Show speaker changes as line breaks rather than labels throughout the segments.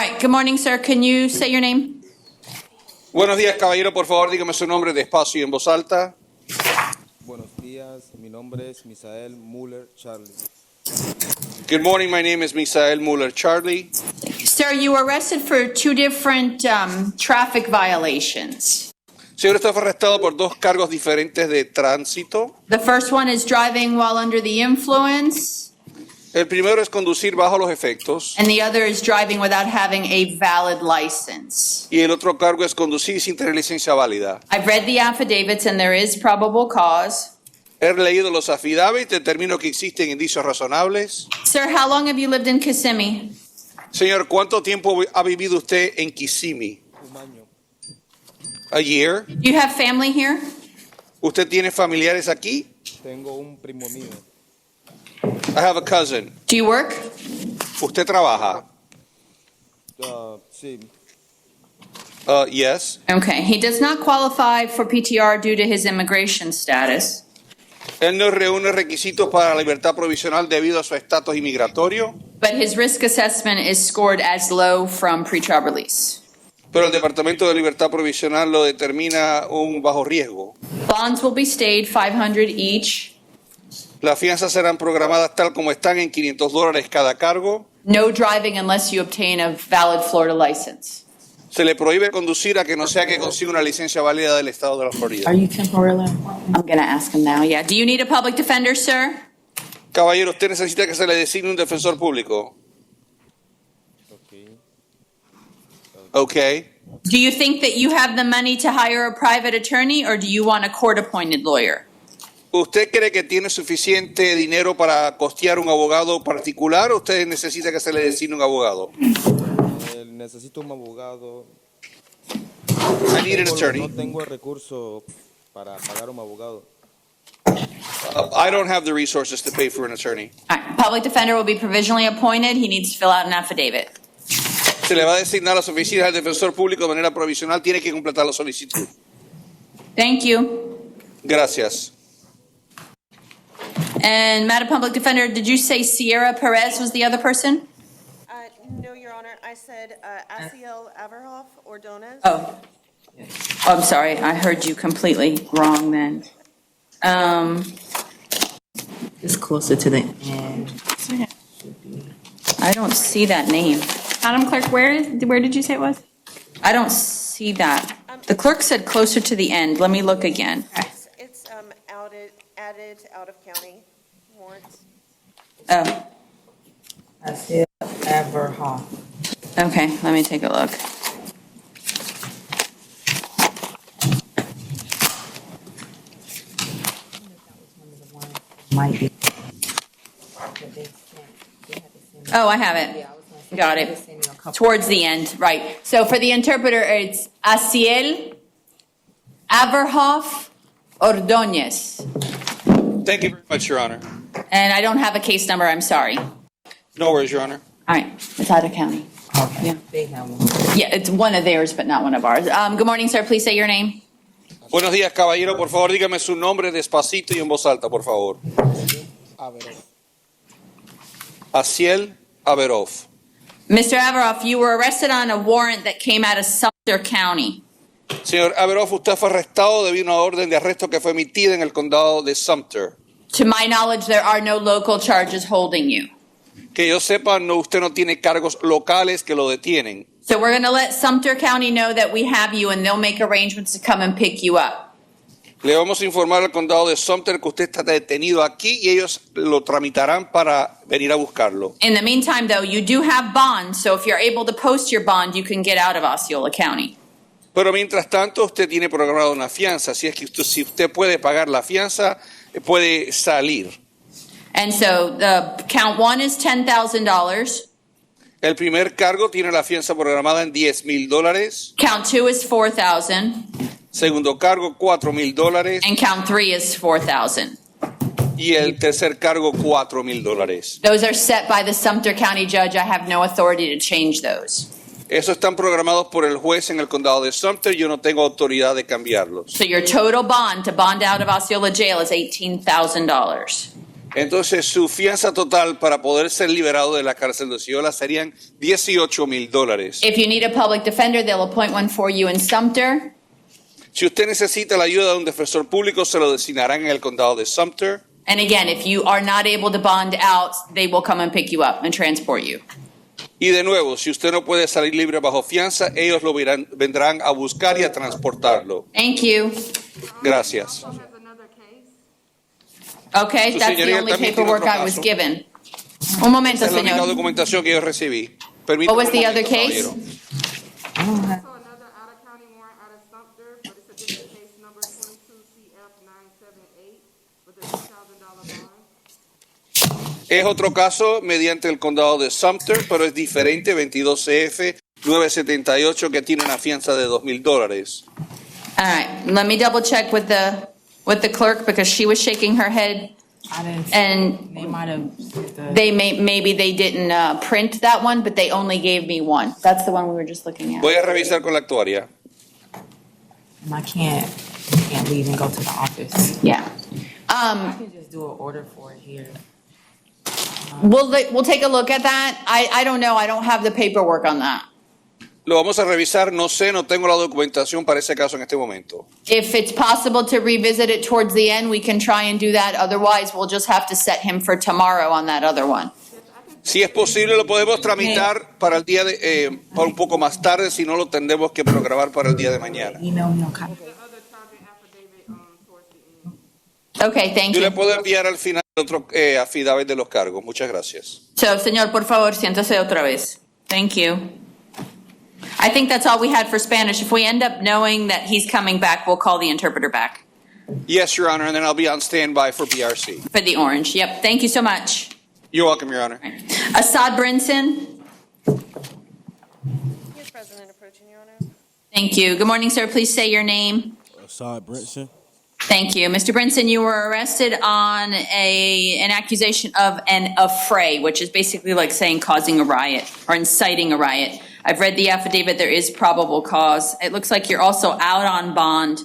right, good morning, sir. Can you say your name?
Buenos días, caballero. Por favor, dígame su nombre despacio y en voz alta.
Buenos días, mi nombre es Misael Muller Charlie.
Good morning, my name is Misael Muller Charlie.
Sir, you were arrested for two different traffic violations.
Señor, usted fue arrestado por dos cargos diferentes de tránsito.
The first one is driving while under the influence,
El primero es conducir bajo los efectos
and the other is driving without having a valid license.
y el otro cargo es conducir sin tener licencia válida.
I've read the affidavits and there is probable cause.
He leído los affidavits, determino que existen indicios razonables.
Sir, how long have you lived in Kissimmee?
Señor, ¿cuánto tiempo ha vivido usted en Kissimmee?
Un año.
A year.
Do you have family here?
¿Usted tiene familiares aquí?
Tengo un primo mío.
I have a cousin.
Do you work?
¿Usted trabaja?
Sí,
Yes.
Okay, he does not qualify for PTR due to his immigration status.
Él no reúne requisitos para la libertad provisional debido a su estatus inmigratorio,
But his risk assessment is scored as low from pretrial release.
pero el Departamento de Libertad Provisional lo determina un bajo riesgo.
Bonds will be stayed $500 each.
Las fianzas serán programadas tal como están en $500 cada cargo.
No driving unless you obtain a valid Florida license.
Se le prohíbe conducir a que no sea que consiga una licencia válida del estado de la Florida.
Are you temporarily?
I'm going to ask him now, yeah. Do you need a public defender, sir?
Caballero, ¿usted necesita que se le designe un defensor público?
ok.
Okay.
Do you think that you have the money to hire a private attorney or do you want a court-appointed lawyer?
¿Usted cree que tiene suficiente dinero para costear un abogado particular o usted necesita que se le designe un abogado?
Necesito un abogado.
I need an attorney.
No tengo el recurso para pagar un abogado.
I don't have the resources to pay for an attorney.
All right, public defender will be provisionally appointed. He needs to fill out an affidavit.
Se le va a designar las oficinas del defensor público de manera provisional, tiene que completar la solicitud.
Thank you.
Gracias.
And Madam Public Defender, did you say Sierra Perez was the other person?
No, Your Honor. I said Asiel Averhoff Ordonez.
Oh, I'm sorry. I heard you completely wrong then.
It's closer to the end.
I don't see that name.
Madam Clerk, where did you say it was?
I don't see that. The clerk said closer to the end. Let me look again.
It's added out of county warrants.
Oh,
I said Averhoff.
okay. Let me take a look.
Might be.
Oh, I have it. Got it. Towards the end, right. So for the interpreter, it's Asiel Averhoff Ordóñez.
Thank you very much, Your Honor.
And I don't have a case number, I'm sorry.
No worries, Your Honor.
All right, it's out of county.
Okay.
Yeah.
They have one.
Yeah, it's one of theirs, but not one of ours. Good morning, sir. Please say your name.
Buenos días, caballero. Por favor, dígame su nombre despacito y en voz alta, por favor. Asiel Averhoff.
Mr. Averhoff, you were arrested on a warrant that came out of Sumter County.
Señor Averhoff, usted fue arrestado debido a una orden de arresto que fue emitida en el condado de Sumter.
To my knowledge, there are no local charges holding you.
Que yo sepa, no, usted no tiene cargos locales que lo detienen.
So we're going to let Sumter County know that we have you and they'll make arrangements to come and pick you up.
Le vamos a informar al condado de Sumter que usted está detenido aquí y ellos lo tramitarán para venir a buscarlo.
In the meantime, though, you do have bonds, so if you're able to post your bond, you can get out of Osceola County.
Pero mientras tanto, usted tiene programada una fianza. Si es que si usted puede pagar la fianza, puede salir.
And so the count one is $10,000.
El primer cargo tiene la fianza programada en $10,000.
Count two is $4,000.
Segundo cargo, $4,000.
And count three is $4,000.
Y el tercer cargo, $4,000.
Those are set by the Sumter County judge. I have no authority to change those.
Esos están programados por el juez en el condado de Sumter. Yo no tengo autoridad de cambiarlos.
So your total bond to bond out of Osceola jail is $18,000.
Entonces, su fianza total para poder ser liberado de la cárcel de Osceola serían $18,000.
If you need a public defender, they'll appoint one for you in Sumter.
Si usted necesita la ayuda de un defensor público, se lo designarán en el condado de Sumter.
And again, if you are not able to bond out, they will come and pick you up and transport you.
Y de nuevo, si usted no puede salir libre bajo fianza, ellos lo vendrán a buscar y a transportarlo.
Thank you.
Gracias.
Okay,
Su
that's the
señoría
only
también tiene
paperwork
otro
I was
caso.
given. Un momento,
Esa es la única
señor.
documentación que yo recibí.
What was the other
Permítame un
case?
momento, caballero.
I don't have,
So another out-of-county warrant out of Sumter, but it's a different case number 22CF978 with a $2,000 bond.
Es otro caso mediante el condado de Sumter, pero es diferente, 22CF 978, que tiene una fianza de $2,000.
All right, let me double check with the clerk because she was shaking her head.
I didn't,
And
they might have, the,
they maybe they didn't print that one, but they only gave me one. That's the one we were just looking at.
Voy a revisar con la actuaria.
I can't leave and go to the office.
Yeah.
I can just do an order for it here.
We'll take a look at that. I don't know. I don't have the paperwork on that.
Lo vamos a revisar, no sé, no tengo la documentación para ese caso en este momento.
If it's possible to revisit it towards the end, we can try and do that. Otherwise, we'll just have to set him for tomorrow on that other one.
Si es posible, lo podemos tramitar para el día de, para un poco más tarde, si no lo tendremos que programar para el día de mañana.
Email me on copy.
The other charging affidavit towards the end.
Okay, thank
Yo le
you.
puedo enviar al final otro affidavit de los cargos. Muchas gracias.
So, señor, por favor, siéntese otra vez. Thank you. I think that's all we had for Spanish. If we end up knowing that he's coming back, we'll call the interpreter back
Yes, Your Honor, and then I'll be on standby for PRC.
for the orange. Yep, thank you so much.
You're welcome, Your Honor.
Assad Brinson,
Yes, President, approaching, Your Honor.
thank you. Good morning, sir. Please say your name.
Assad Brinson.
Thank you. Mr. Brinson, you were arrested on an accusation of an affray, which is basically like saying causing a riot or inciting a riot. I've read the affidavit. There is probable cause. It looks like you're also out on bond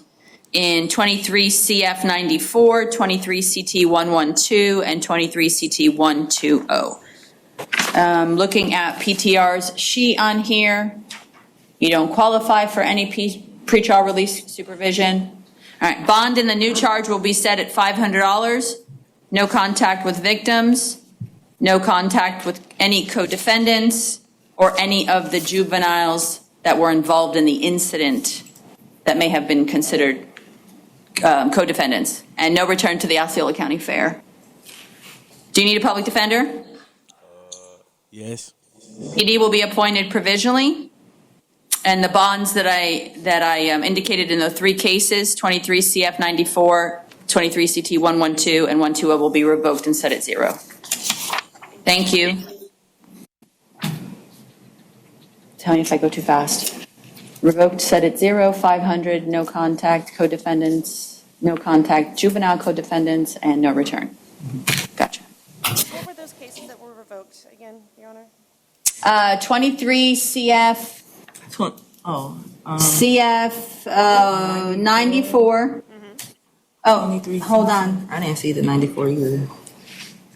in 23 CF 94, 23 CT 112, and 23 CT 120. Looking at PTR's sheet on here, you don't qualify for any pretrial release supervision. All right, bond in the new charge will be set at $500. No contact with victims, no contact with any co-defendants, or any of the juveniles that were involved in the incident that may have been considered co-defendants, and no return to the Osceola County Fair. Do you need a public defender?
Yes.
PD will be appointed provisionally. And the bonds that I indicated in the three cases, 23 CF 94, 23 CT 112, and 120 will be revoked and set at 0. Thank you. Tell me if I go too fast. Revoked, set at 0, 500, no contact, co-defendants, no contact, juvenile co-defendants, and no return. Gotcha.
What were those cases that were revoked again, Your Honor?
23 CF CF 94. Oh,
23.
hold on.
I didn't see the 94 either.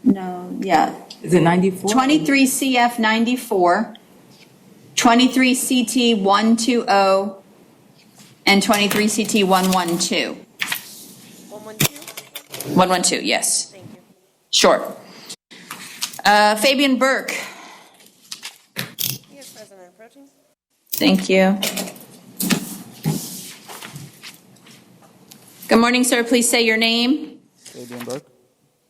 No, yeah.
Is it 94?
23 CF 94, 23 CT 120, and 23 CT 112.
112?
112, yes.
Thank you.
Sure. Fabian Burke.
Yes, President, approaching.
Thank you. Good morning, sir. Please say your name.
Fabian Burke.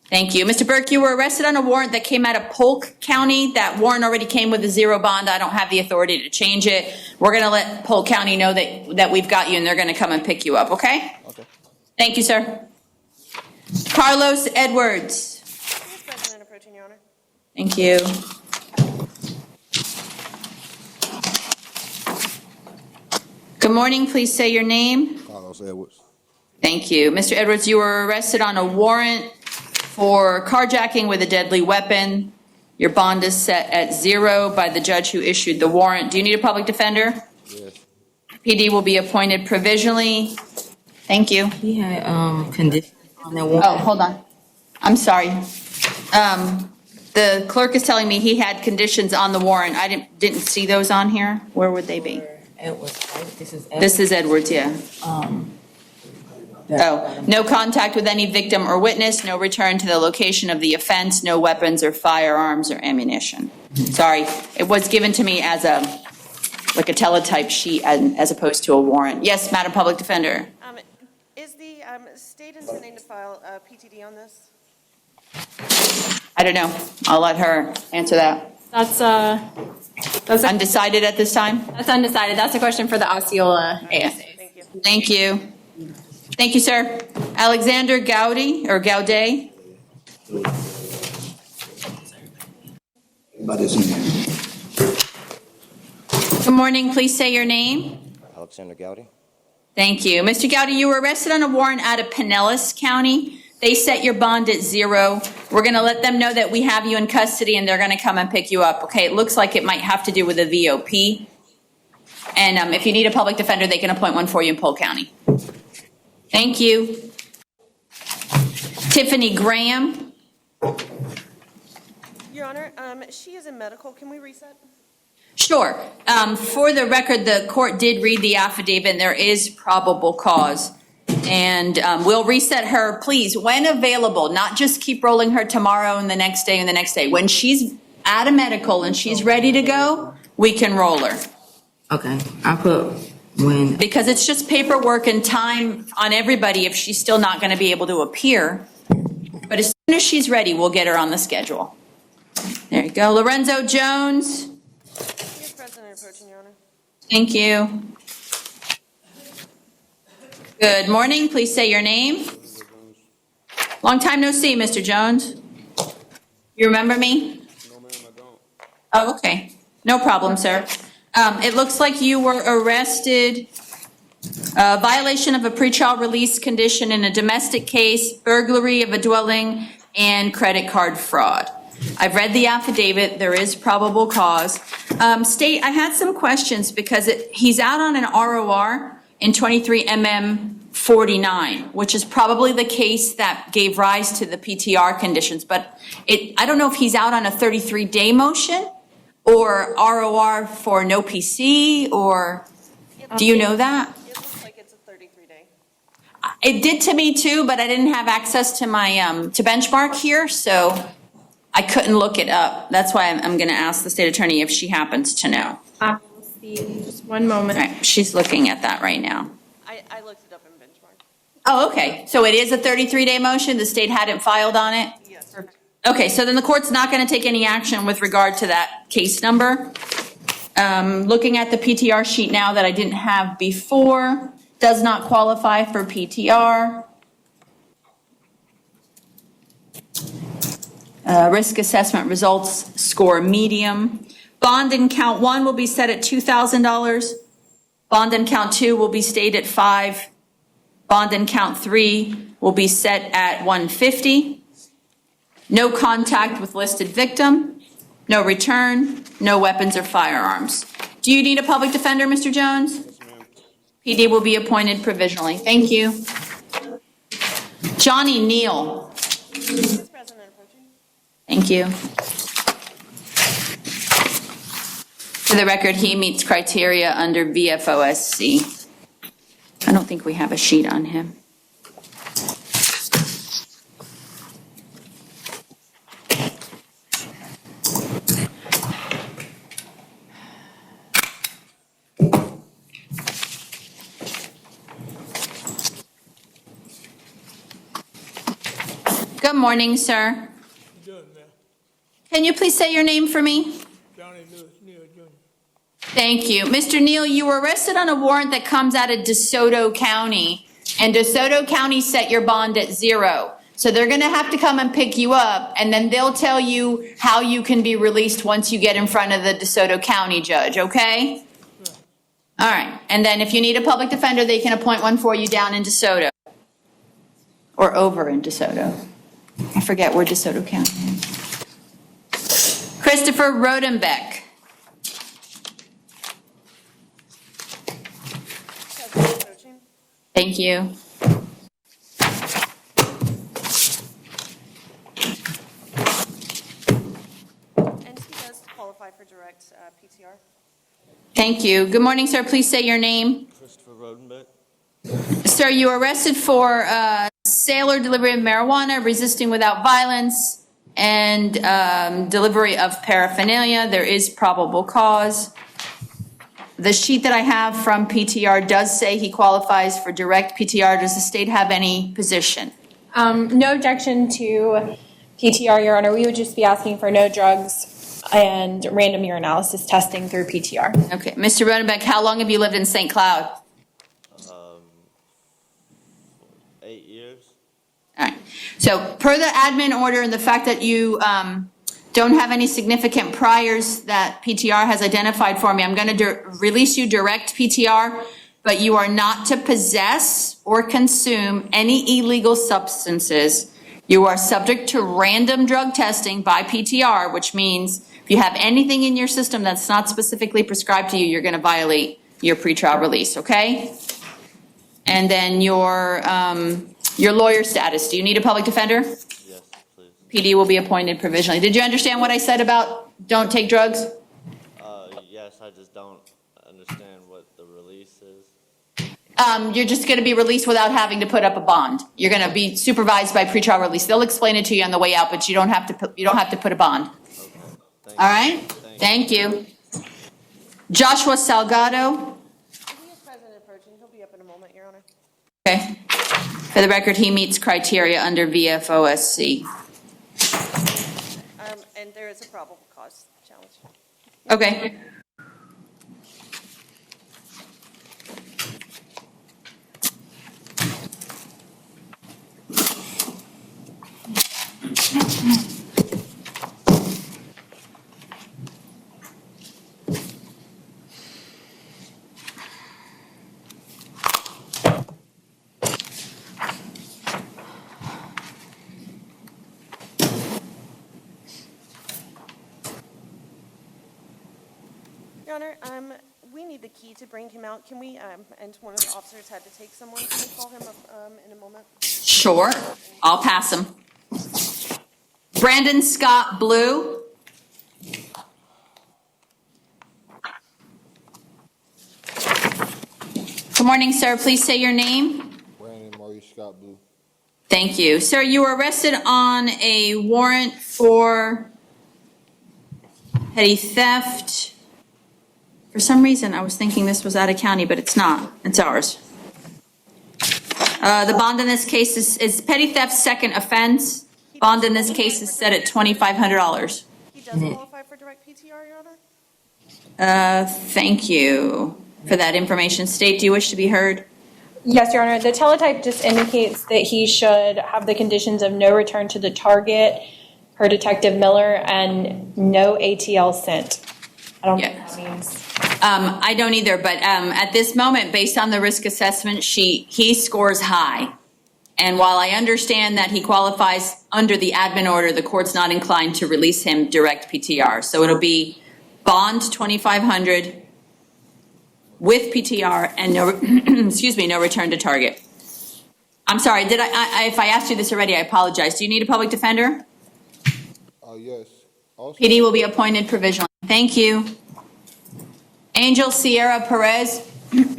Thank you. Mr. Burke, you were arrested on a warrant that came out of Polk County. That warrant already came with a 0 bond. I don't have the authority to change it. We're going to let Polk County know that we've got you and they're going to come and pick you up, okay?
Okay.
Thank you, sir. Carlos Edwards.
Yes, President, approaching, Your Honor.
Thank you. Good morning. Please say your name.
Carlos Edwards.
Thank you. Mr. Edwards, you were arrested on a warrant for carjacking with a deadly weapon. Your bond is set at 0 by the judge who issued the warrant. Do you need a public defender?
Yes.
PD will be appointed provisionally. Thank you.
He had conditions on that one.
Oh, hold on. I'm sorry. The clerk is telling me he had conditions on the warrant. I didn't see those on here. Where would they be?
Edwards, right?
This is Edwards, yeah.
that-
Oh, no contact with any victim or witness, no return to the location of the offense, no weapons or firearms or ammunition. Sorry, it was given to me as like a teletype sheet as opposed to a warrant. Yes, Madam Public Defender.
Is the state intending to file a PTD on this?
I don't know. I'll let her answer that.
That's
Undecided at this time?
undecided. That's a question for the Osceola ASA.
Thank you.
Thank you. Thank you, sir. Alexander Gaudy, or Gaudet? Good morning. Please say your name.
Alexander Gowdy.
Thank you. Mr. Gowdy, you were arrested on a warrant out of Pinellas County. They set your bond at 0. We're going to let them know that we have you in custody and they're going to come and pick you up. Okay, it looks like it might have to do with a VOP. And if you need a public defender, they can appoint one for you in Polk County. Thank you. Tiffany Graham.
Your Honor, she is in medical. Can we reset?
Sure. For the record, the court did read the affidavit and there is probable cause. And we'll reset her, please, when available, not just keep rolling her tomorrow and the next day and the next day. When she's at a medical and she's ready to go, we can roll her.
Okay, I put when,
Because it's just paperwork and time on everybody if she's still not going to be able to appear. But as soon as she's ready, we'll get her on the schedule. There you go. Lorenzo Jones.
He is present and approaching, Your Honor.
Thank you. Good morning. Please say your name. Long time no see, Mr. Jones. You remember me?
No, ma'am, I don't.
Oh, okay. No problem, sir. It looks like you were arrested, violation of a pretrial release condition in a domestic case, burglary of a dwelling, and credit card fraud. I've read the affidavit. There is probable cause. State, I had some questions because he's out on an ROR in 23 MM 49, which is probably the case that gave rise to the PTR conditions. But I don't know if he's out on a 33-day motion or ROR for no PC, or do you know that?
It looks like it's a 33-day.
It did to me too, but I didn't have access to my to benchmark here, so I couldn't look it up. That's why I'm going to ask the state attorney if she happens to know.
I will see. Just one
All
moment.
right, she's looking at that right now.
I looked it up in benchmark.
Oh, okay. So it is a 33-day motion. The state hadn't filed on it?
Yes.
Okay, so then the court's not going to take any action with regard to that case number. Looking at the PTR sheet now that I didn't have before, does not qualify for PTR. Risk assessment results score medium. Bond in count 1 will be set at $2,000. Bond in count 2 will be stayed at $5,000. Bond in count 3 will be set at $150. No contact with listed victim. No return. No weapons or firearms. Do you need a public defender, Mr. Jones?
Yes, ma'am.
PD will be appointed provisionally. Thank you. Johnny Neal.
He is present and approaching.
Thank you. For the record, he meets criteria under VFOSC. I don't think we have a sheet on him. Good morning, sir. Can you please say your name for me?
Johnny Lewis Neal Jr.
Thank you. Mr. Neal, you were arrested on a warrant that comes out of DeSoto County, and DeSoto County set your bond at 0. So they're going to have to come and pick you up, and then they'll tell you how you can be released once you get in front of the DeSoto County judge, okay? All right. And then if you need a public defender, they can appoint one for you down in DeSoto. Or over in DeSoto. I forget where DeSoto County is. Christopher Rodenbeck.
Present and approaching.
Thank you.
for direct PTR.
Thank you. Good morning, sir. Please say your name.
Christopher Rodenbeck.
Sir, you were arrested for sale or delivery of marijuana, resisting without violence, and delivery of paraphernalia. There is probable cause. The sheet that I have from PTR does say he qualifies for direct PTR. Does the state have any position?
No objection to PTR, Your Honor. We would just be asking for no drugs and random urinalysis testing through PTR.
Okay. Mr. Rodenbeck, how long have you lived in St. Cloud?
8 years.
All right. So per the admin order and the fact that you don't have any significant priors that PTR has identified for me, I'm going to release you direct PTR, but you are not to possess or consume any illegal substances. You are subject to random drug testing by PTR, which means if you have anything in your system that's not specifically prescribed to you, you're going to violate your pretrial release, okay? And then your lawyer status. Do you need a public defender?
Yes, please.
PD will be appointed provisionally. Did you understand what I said about don't take drugs?
Yes, I just don't understand what the release is.
You're just going to be released without having to put up a bond. You're going to be supervised by pretrial release. They'll explain it to you on the way out, but you don't have to put a bond.
Okay. Thank
All
you.
right? Thank you. Joshua Salgado.
He is present and approaching. He'll be up in a moment, Your Honor.
Okay. For the record, he meets criteria under VFOSC.
And there is a probable cause challenge.
Okay.
Your Honor, we need the key to bring him out. Can we, and one of the officers had to take someone. Can we call him up in a moment?
Sure. I'll pass him. Brandon Scott Blue. Good morning, sir. Please say your name.
Brandon Maurice Scott Blue.
Thank you. Sir, you were arrested on a warrant for petty theft. For some reason, I was thinking this was out of county, but it's not. It's ours. The bond in this case is petty theft second offense. Bond in this case is set at $2,500.
He does qualify for direct PTR, Your Honor?
Thank you for that information. State, do you wish to be heard?
Yes, Your Honor. The teletype just indicates that he should have the conditions of no return to the target per Detective Miller and no ATL sent. I don't know what that means.
I don't either, but at this moment, based on the risk assessment sheet, he scores high. And while I understand that he qualifies under the admin order, the court's not inclined to release him direct PTR. So it'll be bond $2,500 with PTR and no, excuse me, no return to target. I'm sorry, did I if I asked you this already, I apologize. Do you need a public defender?
Yes. Also,
PD will be appointed provisionally. Thank you. Angel Sierra Perez.
She is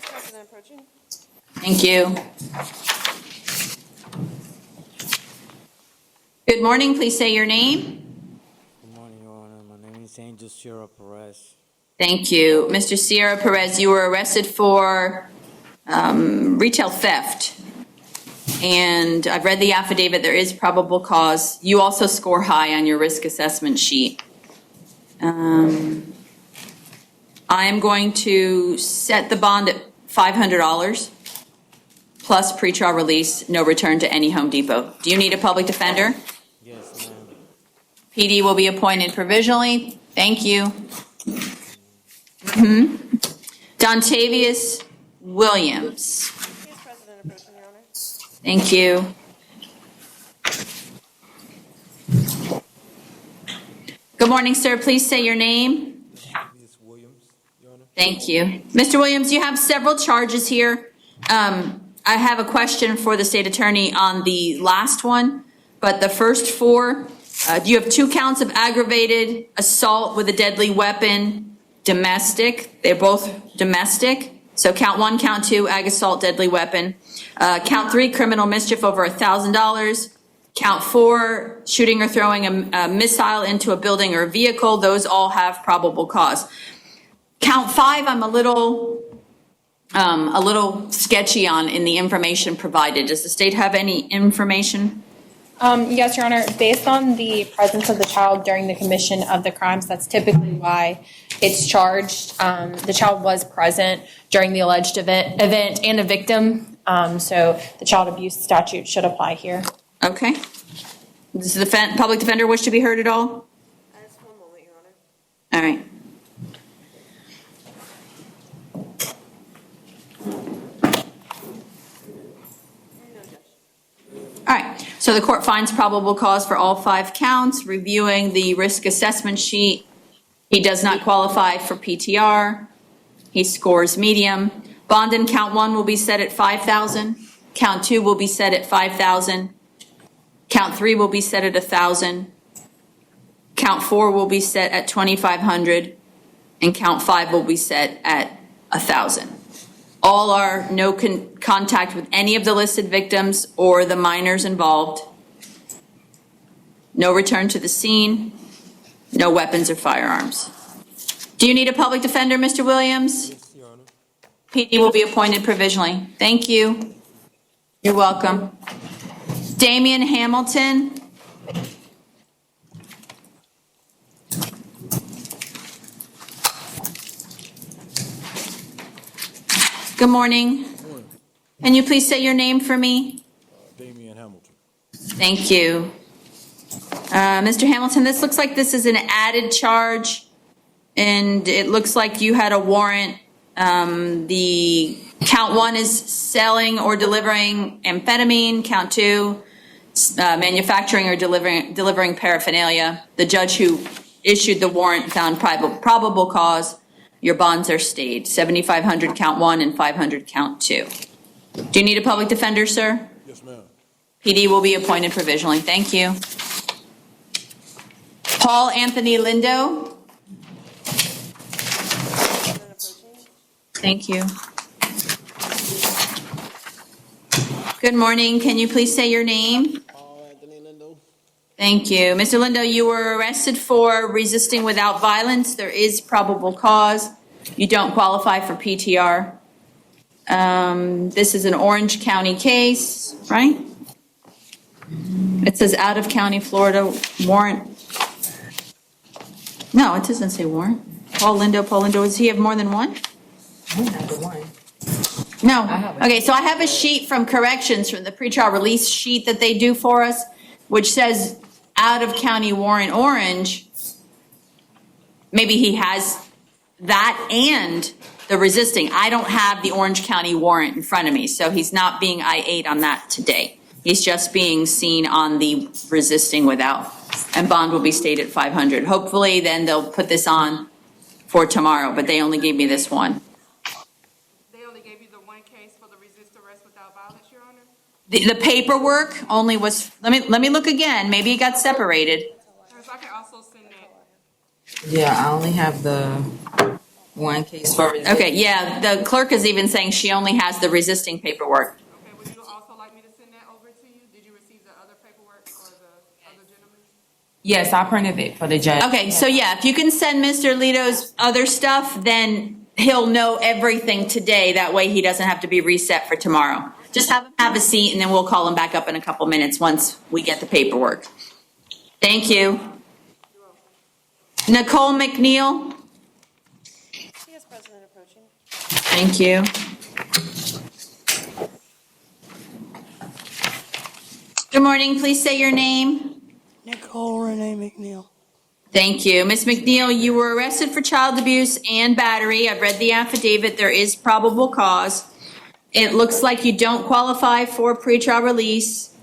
present and approaching.
Thank you. Good morning. Please say your name.
Good morning, Your Honor. My name is Angel Sierra Perez.
Thank you. Mr. Sierra Perez, you were arrested for retail theft. And I've read the affidavit. There is probable cause. You also score high on your risk assessment sheet. I am going to set the bond at $500 plus pretrial release, no return to any Home Depot. Do you need a public defender?
Yes, ma'am.
PD will be appointed provisionally. Thank you. Dontavius Williams.
He is present and approaching, Your Honor.
Thank you. Good morning, sir. Please say your name.
This Williams, Your Honor.
Thank you. Mr. Williams, you have several charges here. I have a question for the state attorney on the last one, but the first four, You have 2 counts of aggravated assault with a deadly weapon, domestic. They're both domestic. So count 1, count 2, ag assault, deadly weapon. Count 3, criminal mischief over $1,000. Count 4, shooting or throwing a missile into a building or a vehicle. Those all have probable cause. Count 5, I'm a little sketchy on in the information provided. Does the state have any information?
Yes, Your Honor. Based on the presence of the child during the commission of the crimes, that's typically why it's charged. The child was present during the alleged event and a victim, so the child abuse statute should apply here.
Okay. Does the public defender wish to be heard at all?
Just one moment, Your Honor.
All right. All right, so the court finds probable cause for all 5 counts. Reviewing the risk assessment sheet, he does not qualify for PTR. He scores medium. Bond in count 1 will be set at $5,000. Count 2 will be set at $5,000. Count 3 will be set at $1,000. Count 4 will be set at $2,500, and count 5 will be set at $1,000. All are no contact with any of the listed victims or the minors involved. No return to the scene. No weapons or firearms. Do you need a public defender, Mr. Williams?
Yes, Your Honor.
PD will be appointed provisionally. Thank you. You're welcome. Damian Hamilton. Good morning. Can you please say your name for me?
Damian Hamilton.
Thank you. Mr. Hamilton, this looks like this is an added charge, and it looks like you had a warrant. The count 1 is selling or delivering amphetamine. Count 2, manufacturing or delivering paraphernalia. The judge who issued the warrant found probable cause. Your bonds are stayed. $7,500 count 1 and $500 count 2. Do you need a public defender, sir?
Yes, ma'am.
PD will be appointed provisionally. Thank you. Paul Anthony Lindo. Thank you. Good morning. Can you please say your name?
Paul Anthony Lindo.
Thank you. Mr. Lindo, you were arrested for resisting without violence. There is probable cause. You don't qualify for PTR. This is an Orange County case, right? It says out of county, Florida, warrant. No, it doesn't say warrant. Paul Lindo, does he have more than one?
I have the one.
No.
have it.
Okay, so I have a sheet from corrections, from the pretrial release sheet that they do for us, which says out of county warrant Orange. Maybe he has that and the resisting. I don't have the Orange County warrant in front of me, so he's not being I-8 on that today. He's just being seen on the resisting without, and bond will be stayed at 500. Hopefully, then they'll put this on for tomorrow, but they only gave me this one.
They only gave you the one case for the resist arrest without violence, Your Honor?
The paperwork only was, let me look again, maybe it got separated.
Because I can also send that.
Yeah, I only have the one case for resist.
Okay, yeah, the clerk is even saying she only has the resisting paperwork.
Okay, would you also like me to send that over to you? Did you receive the other paperwork or the other gentleman?
Yes, I printed it for the judge.
Okay, so yeah, if you can send Mr. Lito's other stuff, then he'll know everything today. That way he doesn't have to be reset for tomorrow. Just have him have a seat and then we'll call him back up in a couple minutes once we get the paperwork. Thank you. Nicole McNeil.
Yes, President approaching.
Thank you. Good morning, please say your name.
Nicole Renee McNeil.
Thank you. Ms. McNeil, you were arrested for child abuse and battery. I've read the affidavit. There is probable cause. It looks like you don't qualify for pretrial release.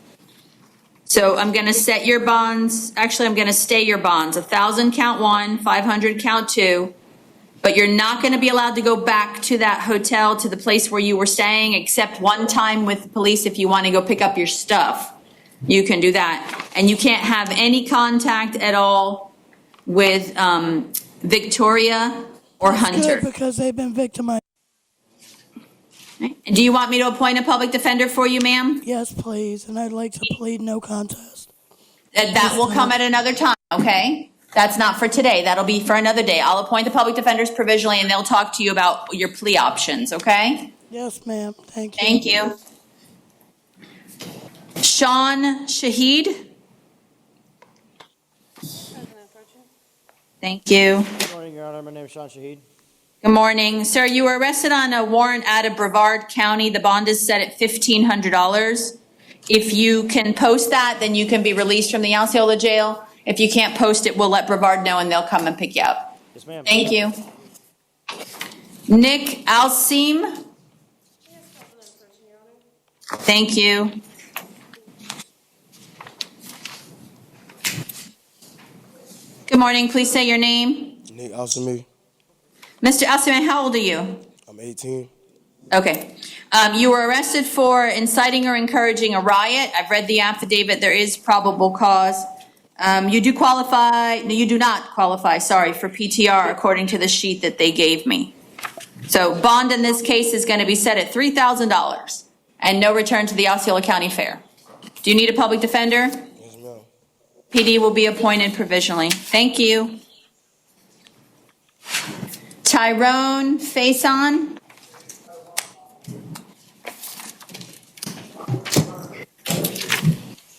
So I'm going to set your bonds. Actually, I'm going to stay your bonds. 1,000 count 1, 500 count 2. But you're not going to be allowed to go back to that hotel, to the place where you were staying, except one time with the police if you want to go pick up your stuff. You can do that. And you can't have any contact at all with Victoria or Hunter.
Good, because they've been victimized.
And do you want me to appoint a public defender for you, ma'am?
Yes, please, and I'd like to plead no contest.
That will come at another time, okay? That's not for today. That'll be for another day. I'll appoint the public defenders provisionally, and they'll talk to you about your plea options, okay?
Yes, ma'am. Thank you.
Thank you. Sean Shahid? Thank you.
Good morning, Your Honor. My name is Sean Shahid.
Good morning. Sir, you were arrested on a warrant out of Brevard County. The bond is set at $1,500. If you can post that, then you can be released from the Osceola jail. If you can't post it, we'll let Brevard know and they'll come and pick you up.
Yes, ma'am.
Thank you. Nick Alseem? Thank you. Good morning. Please say your name.
Nick Alsamy.
Mr. Alseem, how old are you?
I'm 18.
Okay. You were arrested for inciting or encouraging a riot. I've read the affidavit. There is probable cause. You do qualify, no, you do not qualify, sorry, for PTR according to the sheet that they gave me. So bond in this case is going to be set at $3,000 and no return to the Osceola County Fair. Do you need a public defender?
Yes, ma'am.
PD will be appointed provisionally. Thank you. Tyrone Faison.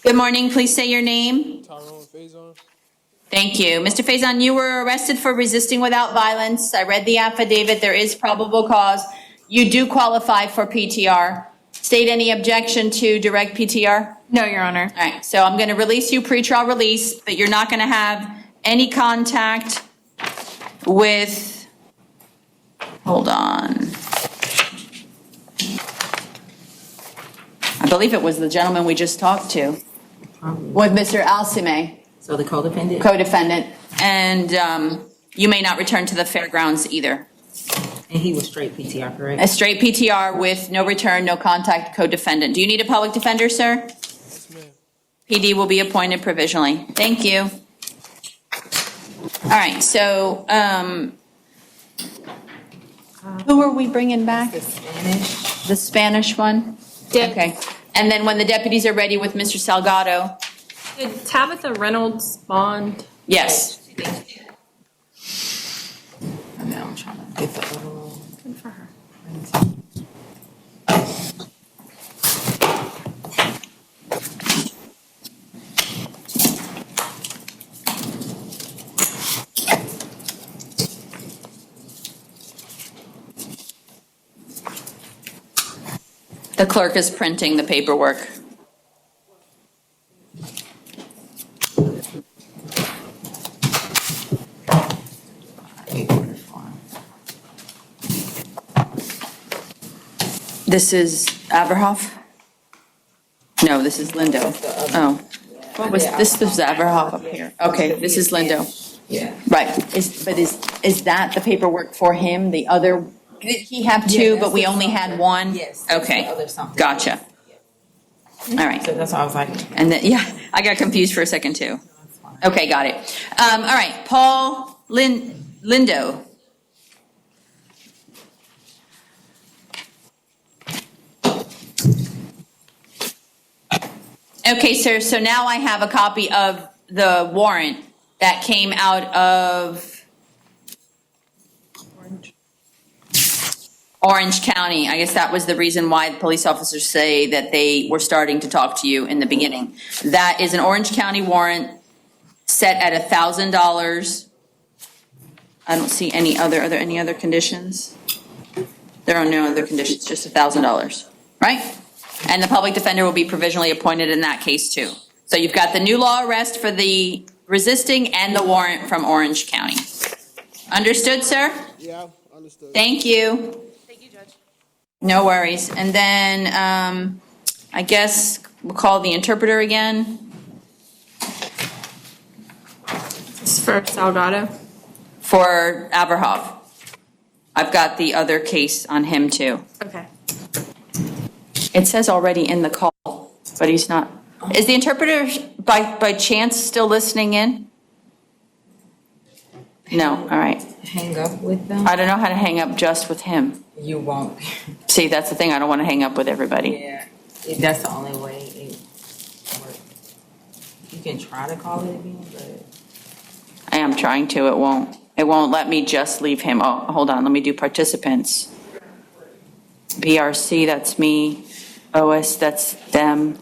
Good morning. Please say your name.
Tyrone Faison.
Thank you. Mr. Faison, you were arrested for resisting without violence. I read the affidavit. There is probable cause. You do qualify for PTR. State any objection to direct PTR?
No, Your Honor.
All right, so I'm going to release you pretrial release, but you're not going to have any contact with, hold on. I believe it was the gentleman we just talked to, with Mr. Alsime,
So the co-defendant?
co-defendant, and you may not return to the fairgrounds either.
And he was straight PTR, correct?
A straight PTR with no return, no contact, co-defendant. Do you need a public defender, sir?
Yes, ma'am.
PD will be appointed provisionally. Thank you. All right, so who are we bringing back?
The Spanish.
The Spanish one? Okay. And then when the deputies are ready with Mr. Salgado?
Did Tabitha Reynolds bond?
Yes.
And now I'm trying to get the other one.
Good for her.
The clerk is printing the paperwork. This is Averhoff? No, this is Lindo. Oh. What was, this was Averhoff up here. Okay, this is Lindo.
Yeah.
Right. Is that the paperwork for him? The other, did he have two, but we only had one?
Yes. that's the
Okay,
other something.
gotcha. All right.
So that's why I was like,
And then, yeah, I got confused for a second too. Okay, got it. All right, Paul Lindo. Okay, sir, so now I have a copy of the warrant that came out of Orange County. I guess that was the reason why the police officers say that they were starting to talk to you in the beginning. That is an Orange County warrant set at $1,000. I don't see any other, are there any other conditions? There are no other conditions, just $1,000, right? And the public defender will be provisionally appointed in that case too. So you've got the new law arrest for the resisting and the warrant from Orange County. Understood, sir?
Yeah, understood.
Thank you.
Thank you, Judge.
No worries. And then I guess we'll call the interpreter again.
This is for Salgado.
For Averhoff. I've got the other case on him too.
Okay.
It says already in the call, but he's not Is the interpreter by chance still listening in? No, all right.
Hang up with them?
I don't know how to hang up just with him.
You won't.
See, that's the thing, I don't want to hang up with everybody.
Yeah, that's the only way it works. You can try to call it again, but.
I am trying to, it won't. It won't let me just leave him. Oh, hold on, let me do participants. BRC, that's me. OS, that's them.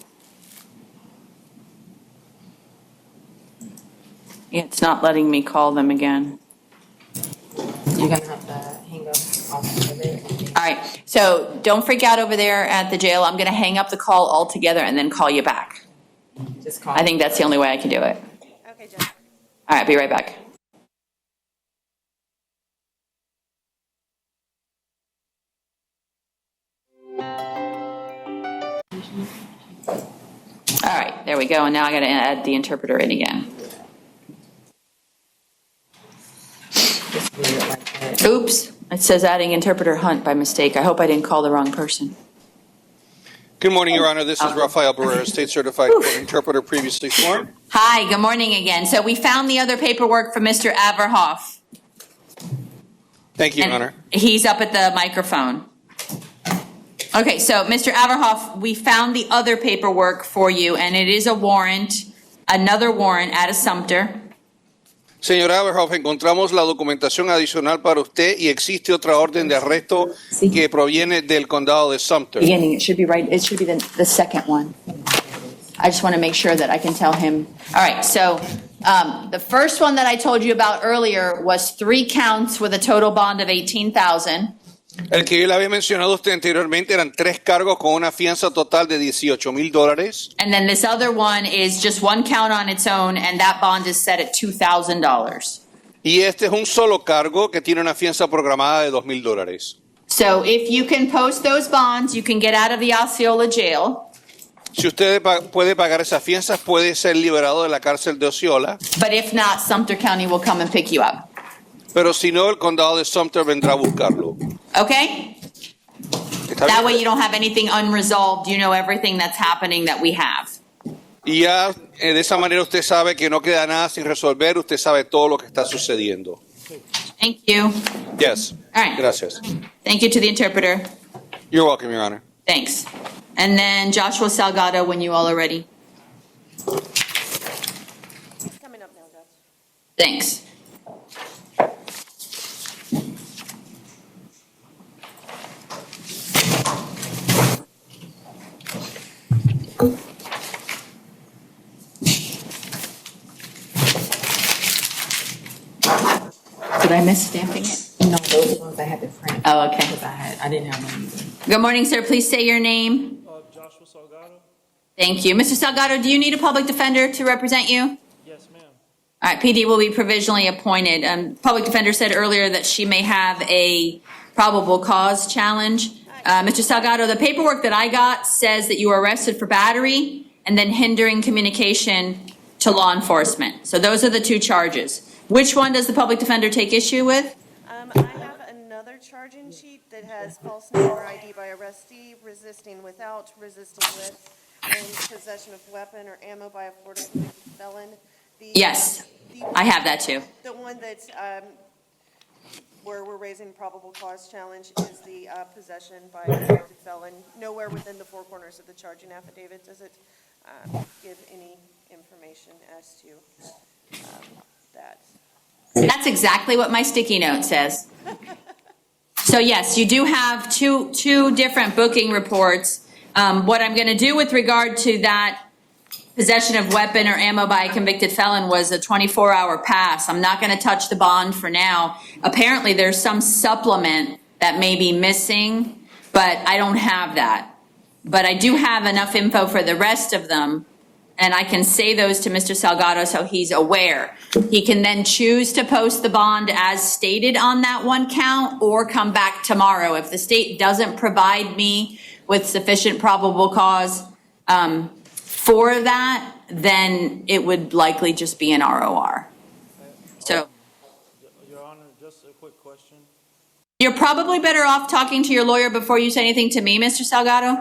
Yeah, it's not letting me call them again.
You're gonna have to hang up off of it.
All right, so don't freak out over there at the jail. I'm gonna hang up the call altogether and then call you back.
Just call.
I think that's the only way I can do it.
Okay, Jen.
All right, be right back. All right, there we go. And now I got to add the interpreter in again.
Just leave it like that.
Oops, it says adding interpreter Hunt by mistake. I hope I didn't call the wrong person.
Good morning, Your Honor. This is Rafael Barrera, State Certified Court Interpreter, previously sworn.
Hi, good morning again. So we found the other paperwork for Mr. Averhoff.
Thank you, Your
And
Honor.
he's up at the microphone. Okay, so Mr. Averhoff, we found the other paperwork for you, and it is a warrant, another warrant out of Sumter.
Señor Averhoff, encontramos la documentación adicional para usted y existe otra orden de arresto que proviene del condado de Sumter.
Beginning, it should be right, it should be the second one. I just want to make sure that I can tell him. All right, so the first one that I told you about earlier was 3 counts with a total bond of $18,000.
El que yo le había mencionado a usted anteriormente eran 3 cargos con una fianza total de $18,000.
And then this other one is just 1 count on its own, and that bond is set at $2,000.
Y este es un solo cargo que tiene una fianza programada de $2,000.
So if you can post those bonds, you can get out of the Osceola jail.
Si usted puede pagar esas fianzas, puede ser liberado de la cárcel de Osceola.
But if not, Sumter County will come and pick you up.
Pero si no, el condado de Sumter vendrá a buscarlo.
Okay?
¿Está
That
bien?
way you don't have anything unresolved. You know everything that's happening that we have.
Y ya de esa manera usted sabe que no queda nada sin resolver. Usted sabe todo lo que está sucediendo.
Thank you.
Yes.
All right.
Gracias.
Thank you to the interpreter.
You're welcome, Your Honor.
Thanks. And then Joshua Salgado, when you all are ready.
It's coming up now, Judge.
Thanks. Did I miss stamping it?
No, those ones I had to print.
Oh, okay.
Because I didn't have one either.
Good morning, sir. Please say your name.
Joshua Salgado?
Thank you. Mr. Salgado, do you need a public defender to represent you?
Yes, ma'am.
All right, PD will be provisionally appointed. Public defender said earlier that she may have a probable cause challenge. Mr. Salgado, the paperwork that I got says that you were arrested for battery and then hindering communication to law enforcement. So those are the 2 charges. Which one does the public defender take issue with?
I have another charging sheet that has false name or ID by arrestee, resisting without, resisting with, and possession of weapon or ammo by a Florida convicted felon.
Yes, I have that too.
The one that's, where we're raising probable cause challenge is the possession by a convicted felon. Nowhere within the 4 corners of the charging affidavit does it give any information as to that.
That's exactly what my sticky note says. So yes, you do have two different booking reports. What I'm going to do with regard to that possession of weapon or ammo by a convicted felon was a 24-hour pass. I'm not going to touch the bond for now. Apparently there's some supplement that may be missing, but I don't have that. But I do have enough info for the rest of them, and I can say those to Mr. Salgado so he's aware. He can then choose to post the bond as stated on that 1 count or come back tomorrow. If the state doesn't provide me with sufficient probable cause for that, then it would likely just be an ROR. So
Your Honor, just a quick question.
you're probably better off talking to your lawyer before you say anything to me, Mr. Salgado.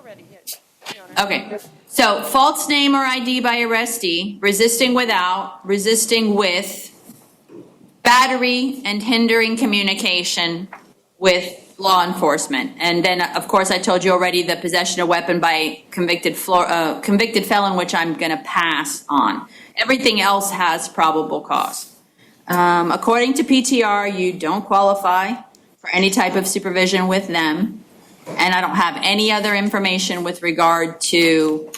ready, yes, Your Honor.
Okay, so false name or ID by arrestee, resisting without, resisting with, battery and hindering communication with law enforcement. And then, of course, I told you already the possession of weapon by convicted felon, which I'm going to pass on. Everything else has probable cause. According to PTR, you don't qualify for any type of supervision with them. And I don't have any other information with regard to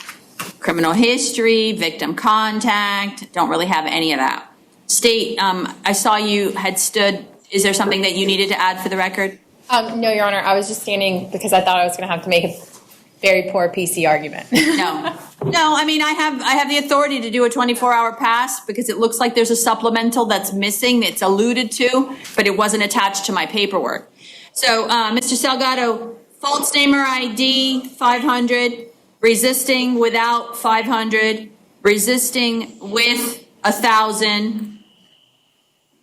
criminal history, victim contact, don't really have any of that. State, I saw you had stood, is there something that you needed to add for the record?
No, Your Honor, I was just standing because I thought I was going to have to make a very poor PC argument.
No, I mean, I have the authority to do a 24-hour pass because it looks like there's a supplemental that's missing, it's alluded to, but it wasn't attached to my paperwork. So, Mr. Salgado, false name or ID, 500, resisting without 500, resisting with 1,000,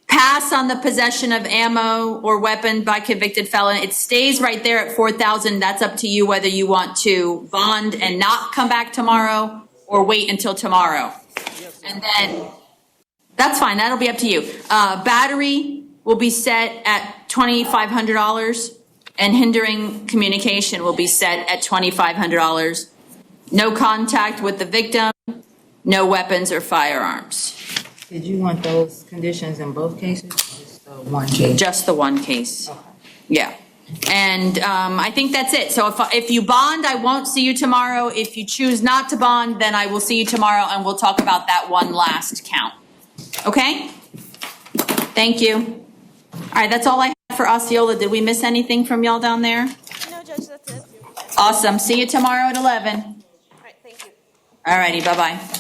pass on the possession of ammo or weapon by convicted felon. It stays right there at 4,000. That's up to you whether you want to bond and not come back tomorrow or wait until tomorrow. And then, that's fine, that'll be up to you. Battery will be set at $2,500 and hindering communication will be set at $2,500. No contact with the victim, no weapons or firearms.
Did you want those conditions in both cases? Just the one case?
Just the one case. Yeah. And I think that's it. So if you bond, I won't see you tomorrow. If you choose not to bond, then I will see you tomorrow and we'll talk about that one last count. Okay? Thank you. All right, that's all I have for Osceola. Did we miss anything from y'all down there?
No, Judge, that's it.
Awesome. See you tomorrow at 11.
All right, thank you.
All righty, bye-bye.